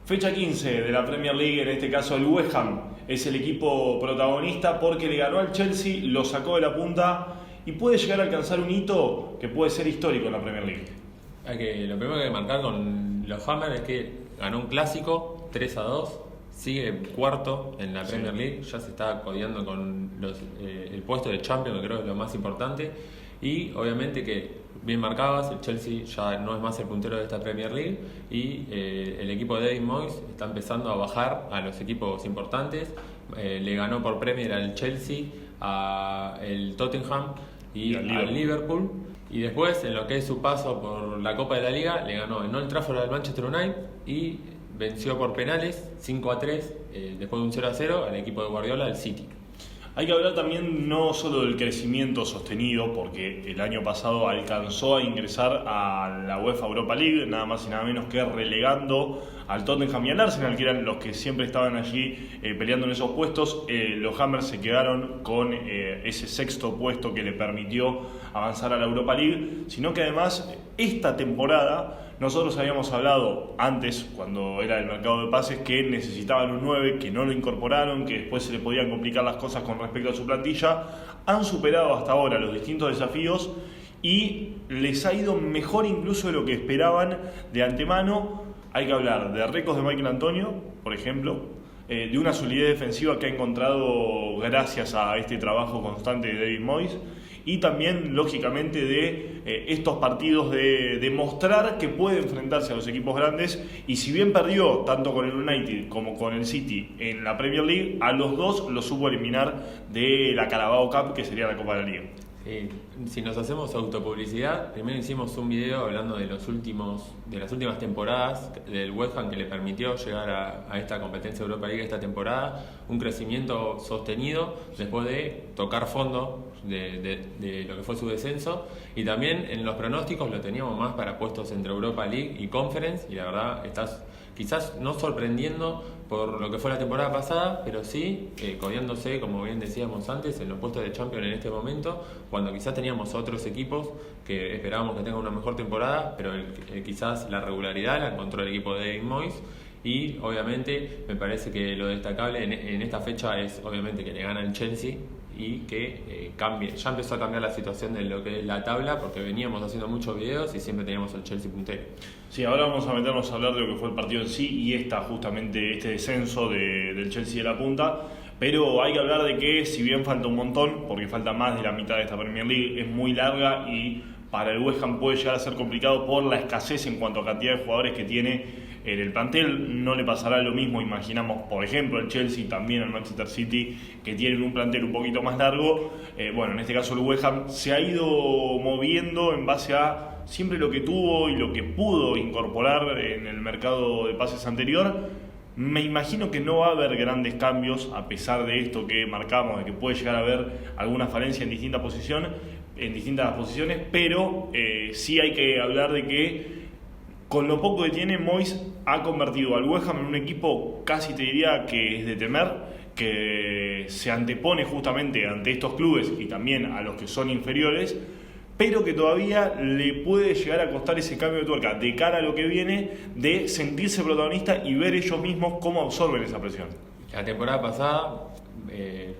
Fecha 15 de la Premier League, en este caso el West Ham es el equipo protagonista porque le ganó al Chelsea, lo sacó de la punta y puede llegar a alcanzar un hito que puede ser histórico en la Premier League. Lo primero que hay que marcar con los Hammers es que ganó un clásico 3-2, sigue cuarto en la Premier League, ya se está codeando con el puesto de Champions, que creo que es lo más importante, y obviamente que bien marcabas, el Chelsea ya no es más el puntero de esta Premier League y el equipo de David Moyes está empezando a bajar a los equipos importantes. Le ganó por Premier al Chelsea, al Tottenham y al Liverpool. Y después, en lo que es su paso por la Copa de la Liga, le ganó en Old Trafford al Manchester United y venció por penales 5-3, después de un 0-0 al equipo de Guardiola, al City. Hay que hablar también no solo del crecimiento sostenido, porque el año pasado alcanzó a ingresar a la UEFA Europa League, nada más y nada menos que relegando al Tottenham y al Arsenal, que eran los que siempre estaban allí peleando en esos puestos. Los Hammers se quedaron con ese sexto puesto que le permitió avanzar a la Europa League, sino que además esta temporada nosotros habíamos hablado antes, cuando era el mercado de pases, que necesitaban un 9, que no lo incorporaron, que después se le podían complicar las cosas con respecto a su plantilla. Han superado hasta ahora los distintos desafíos y les ha ido mejor incluso de lo que esperaban de antemano. Hay que hablar de récords de Michael Antonio, por ejemplo, de una solidez defensiva que ha encontrado gracias a este trabajo constante de David Moyes, y también, lógicamente, de estos partidos de demostrar que puede enfrentarse a los equipos grandes. Y si bien perdió tanto con el United como con el City en la Premier League, a los dos los supo eliminar de la Carabao Cup, que sería la Copa de la Liga. Si nos hacemos autopublicidad, primero hicimos un video hablando de las últimas temporadas del West Ham que le permitió llegar a esta competencia Europa League esta temporada, un crecimiento sostenido después de tocar fondo de lo que fue su descenso, y también en los pronósticos lo teníamos más para puestos entre Europa League y Conference, y la verdad estás quizás no sorprendiendo por lo que fue la temporada pasada, pero sí codeándose, como bien decíamos antes, en los puestos de Champions en este momento, cuando quizás teníamos otros equipos que esperábamos que tengan una mejor temporada, pero quizás la regularidad la encontró el equipo de David Moyes. Y obviamente me parece que lo destacable en esta fecha es obviamente que le gana el Chelsea y que ya empezó a cambiar la situación de lo que es la tabla, porque veníamos haciendo muchos videos y siempre teníamos al Chelsea puntero. Sí, ahora vamos a meternos a hablar de lo que fue el partido en sí y justamente este descenso del Chelsea de la punta. Pero hay que hablar de que, si bien falta un montón, porque falta más de la mitad de esta Premier League, es muy larga y para el West Ham puede llegar a ser complicado por la escasez en cuanto a cantidad de jugadores que tiene en el plantel. No le pasará lo mismo, imaginamos, por ejemplo, al Chelsea, también al Manchester City, que tienen un plantel un poquito más largo. En este caso el West Ham se ha ido moviendo en base a siempre lo que tuvo y lo que pudo incorporar en el mercado de pases anterior. Me imagino que no va a haber grandes cambios, a pesar de esto que marcamos, de que puede llegar a haber alguna falencia en distintas posiciones, pero sí hay que hablar de que con lo poco que tiene, Moyes ha convertido al West Ham en un equipo casi te diría que es de temer, que se antepone justamente ante estos clubes y también a los que son inferiores, pero que todavía le puede llegar a costar ese cambio de tuerca de cara a lo que viene, de sentirse protagonista y ver ellos mismos cómo absorben esa presión. La temporada pasada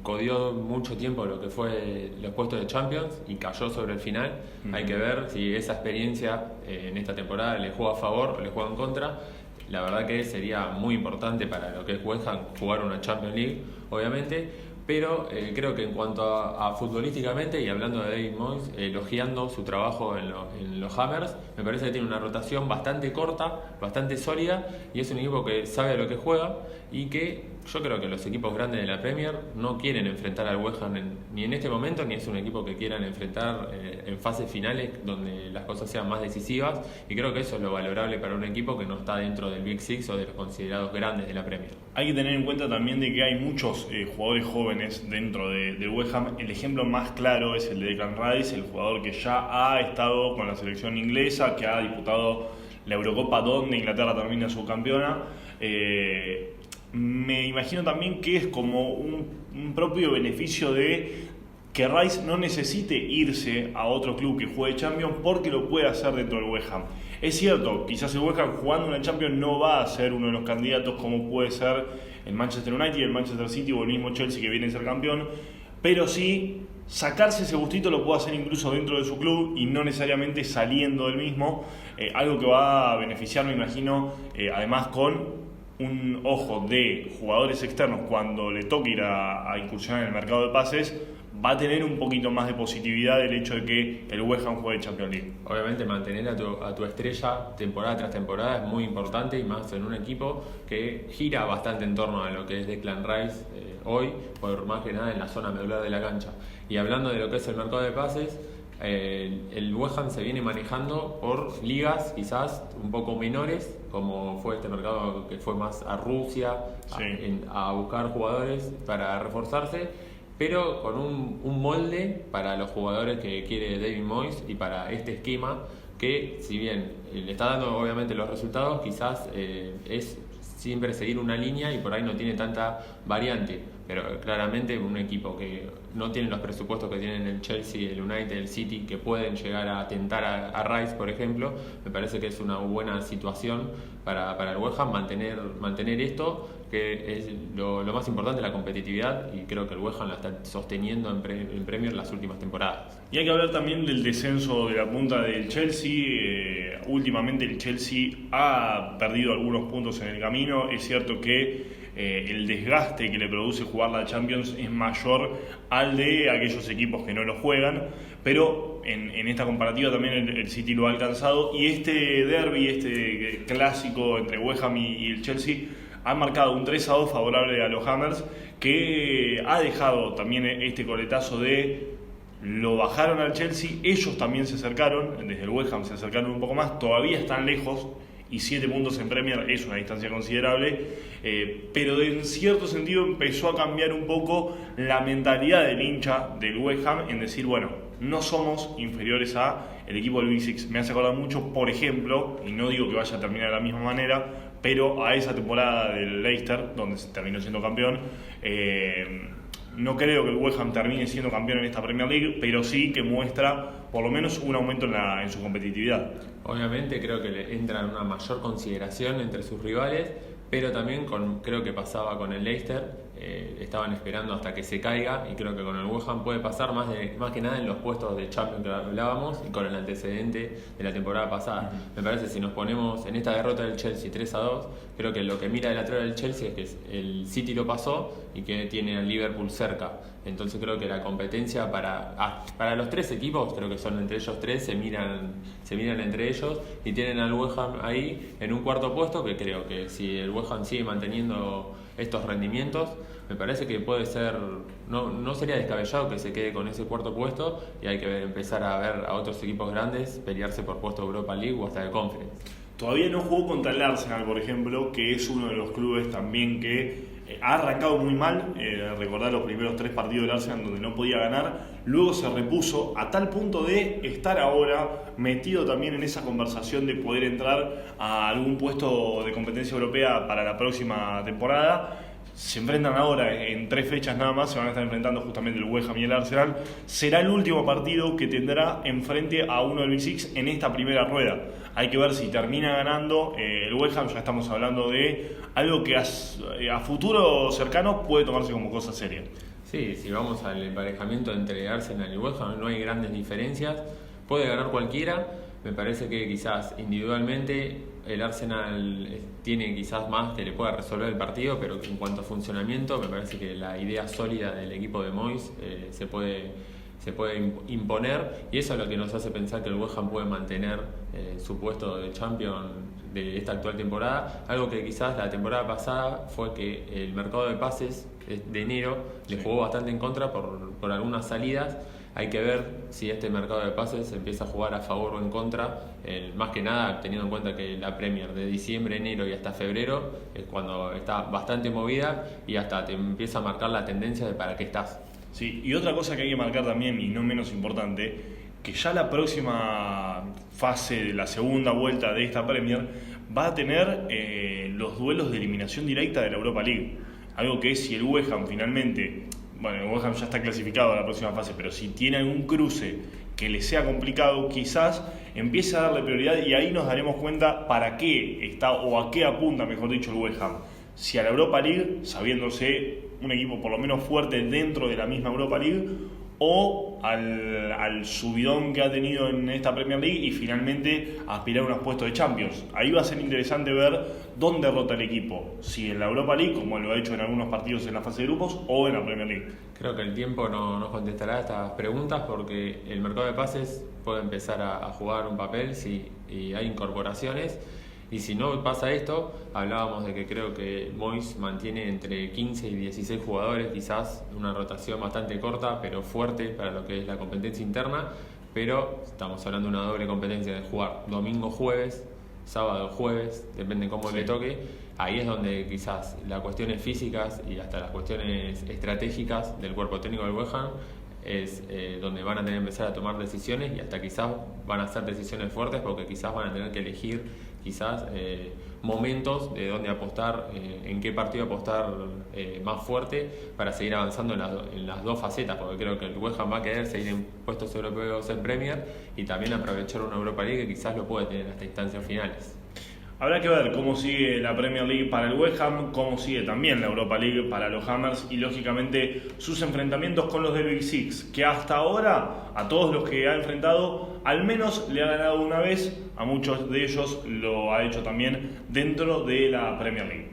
codió mucho tiempo lo que fue los puestos de Champions y cayó sobre el final. Hay que ver si esa experiencia en esta temporada le juega a favor o le juega en contra. La verdad que sería muy importante para lo que es West Ham jugar una Champions League, obviamente, pero creo que en cuanto a futbolísticamente, y hablando de David Moyes, elogiando su trabajo en los Hammers, me parece que tiene una rotación bastante corta, bastante sólida, y es un equipo que sabe a lo que juega y que yo creo que los equipos grandes de la Premier no quieren enfrentar al West Ham ni en este momento, ni es un equipo que quieran enfrentar en fases finales donde las cosas sean más decisivas, y creo que eso es lo valorable para un equipo que no está dentro del Big Six o de los considerados grandes de la Premier. Hay que tener en cuenta también de que hay muchos jugadores jóvenes dentro del West Ham. El ejemplo más claro es el de Declan Rice, el jugador que ya ha estado con la selección inglesa, que ha disputado la Eurocopa donde Inglaterra termina subcampeona. Me imagino también que es como un propio beneficio de que Rice no necesite irse a otro club que juegue Champions, porque lo puede hacer dentro del West Ham. Es cierto, quizás el West Ham jugando una Champions no va a ser uno de los candidatos como puede ser el Manchester United, el Manchester City o el mismo Chelsea que viene a ser campeón, pero sí sacarse ese gustito lo puede hacer incluso dentro de su club y no necesariamente saliendo del mismo, algo que va a beneficiar, me imagino, además con un ojo de jugadores externos cuando le toque ir a incursionar en el mercado de pases. Va a tener un poquito más de positividad el hecho de que el West Ham juegue Champions League. Obviamente mantener a tu estrella temporada tras temporada es muy importante, y más en un equipo que gira bastante en torno a lo que es Declan Rice hoy, por más que nada en la zona medular de la cancha. Y hablando de lo que es el mercado de pases, el West Ham se viene manejando por ligas quizás un poco menores, como fue este mercado que fue más a Rusia, sí, a buscar jugadores para reforzarse, pero con un molde para los jugadores que quiere David Moyes y para este esquema que, si bien le está dando obviamente los resultados, quizás es siempre seguir una línea y por ahí no tiene tanta variante, pero claramente un equipo que no tiene los presupuestos que tienen el Chelsea, el United, el City, que pueden llegar a tentar a Rice, por ejemplo, me parece que es una buena situación para el West Ham mantener esto, que es lo más importante, la competitividad, y creo que el West Ham la está sosteniendo en Premier las últimas temporadas. Y hay que hablar también del descenso de la punta del Chelsea. Últimamente el Chelsea ha perdido algunos puntos en el camino. Es cierto que el desgaste que le produce jugar la Champions es mayor al de aquellos equipos que no lo juegan, pero en esta comparativa también el City lo ha alcanzado, y este derbi, este clásico entre West Ham y el Chelsea ha marcado un 3-2 favorable a los Hammers, que ha dejado también este coletazo de lo bajaron al Chelsea, ellos también se acercaron, desde el West Ham se acercaron un poco más, todavía están lejos, y 7 puntos en Premier es una distancia considerable, pero en cierto sentido empezó a cambiar un poco la mentalidad del hincha del West Ham en decir, bueno, no somos inferiores a el equipo del Big Six. Me hace acordar mucho, por ejemplo, y no digo que vaya a terminar de la misma manera, pero a esa temporada del Leicester, donde se terminó siendo campeón. No creo que el West Ham termine siendo campeón en esta Premier League, pero sí que muestra por lo menos un aumento en su competitividad. Obviamente creo que le entra en una mayor consideración entre sus rivales, pero también creo que pasaba con el Leicester, estaban esperando hasta que se caiga, y creo que con el West Ham puede pasar más que nada en los puestos de Champions que hablábamos, y con el antecedente de la temporada pasada. Me parece, si nos ponemos en esta derrota del Chelsea 3-2, creo que lo que mira el lateral del Chelsea es que el City lo pasó y que tiene al Liverpool cerca. Entonces creo que la competencia para los tres equipos, creo que son entre ellos tres, se miran entre ellos, y tienen al West Ham ahí en un cuarto puesto, que creo que si el West Ham sigue manteniendo estos rendimientos, me parece que puede ser, no sería descabellado que se quede con ese cuarto puesto, y hay que empezar a ver a otros equipos grandes pelearse por puesto de Europa League o hasta de Conference. Todavía no jugó contra el Arsenal, por ejemplo, que es uno de los clubes también que ha arrancado muy mal. Recordar los primeros 3 partidos del Arsenal donde no podía ganar, luego se repuso a tal punto de estar ahora metido también en esa conversación de poder entrar a algún puesto de competencia europea para la próxima temporada. Se enfrentan ahora en 3 fechas nada más, se van a estar enfrentando justamente el West Ham y el Arsenal. Será el último partido que tendrá enfrente a uno del Big Six en esta primera rueda. Hay que ver si termina ganando el West Ham. Ya estamos hablando de algo que a futuro cercano puede tomarse como cosa seria. Sí, si vamos al emparejamiento entre Arsenal y West Ham, no hay grandes diferencias. Puede ganar cualquiera. Me parece que quizás individualmente el Arsenal tiene quizás más que le pueda resolver el partido, pero en cuanto a funcionamiento, me parece que la idea sólida del equipo de Moyes se puede imponer, y eso es lo que nos hace pensar que el West Ham puede mantener su puesto de Champions de esta actual temporada. Algo que quizás la temporada pasada fue que el mercado de pases de enero le jugó bastante en contra por algunas salidas. Hay que ver si este mercado de pases empieza a jugar a favor o en contra, más que nada teniendo en cuenta que la Premier de diciembre, enero y hasta febrero es cuando está bastante movida, y hasta te empieza a marcar la tendencia de para qué estás. Sí, y otra cosa que hay que marcar también, y no menos importante, que ya la próxima fase de la segunda vuelta de esta Premier va a tener los duelos de eliminación directa de la Europa League. Algo que si el West Ham finalmente bueno, el West Ham ya está clasificado a la próxima fase, pero si tiene algún cruce que le sea complicado, quizás empiece a darle prioridad y ahí nos daremos cuenta para qué está o a qué apunta, mejor dicho, el West Ham. Si a la Europa League, sabiéndose un equipo por lo menos fuerte dentro de la misma Europa League, o al subidón que ha tenido en esta Premier League y finalmente aspirar a unos puestos de Champions. Ahí va a ser interesante ver dónde rota el equipo, si en la Europa League, como lo ha hecho en algunos partidos en la fase de grupos, o en la Premier League. Creo que el tiempo no nos contestará estas preguntas porque el mercado de pases puede empezar a jugar un papel si hay incorporaciones. Y si no pasa esto, hablábamos de que creo que Moyes mantiene entre 15 y 16 jugadores, quizás una rotación bastante corta, pero fuerte para lo que es la competencia interna, pero estamos hablando de una doble competencia de jugar domingo-jueves, sábado-jueves, depende cómo le toque. Ahí es donde quizás las cuestiones físicas y hasta las cuestiones estratégicas del cuerpo técnico del West Ham es donde van a tener que empezar a tomar decisiones y hasta quizás van a hacer decisiones fuertes porque quizás van a tener que elegir quizás momentos de dónde apostar, en qué partido apostar más fuerte para seguir avanzando en las dos facetas, porque creo que el West Ham va a querer seguir en puestos europeos en Premier y también aprovechar una Europa League que quizás lo puede tener hasta instancias finales. Habrá que ver cómo sigue la Premier League para el West Ham, cómo sigue también la Europa League para los Hammers y lógicamente sus enfrentamientos con los del Big Six, que hasta ahora a todos los que ha enfrentado al menos le ha ganado una vez, a muchos de ellos lo ha hecho también dentro de la Premier League.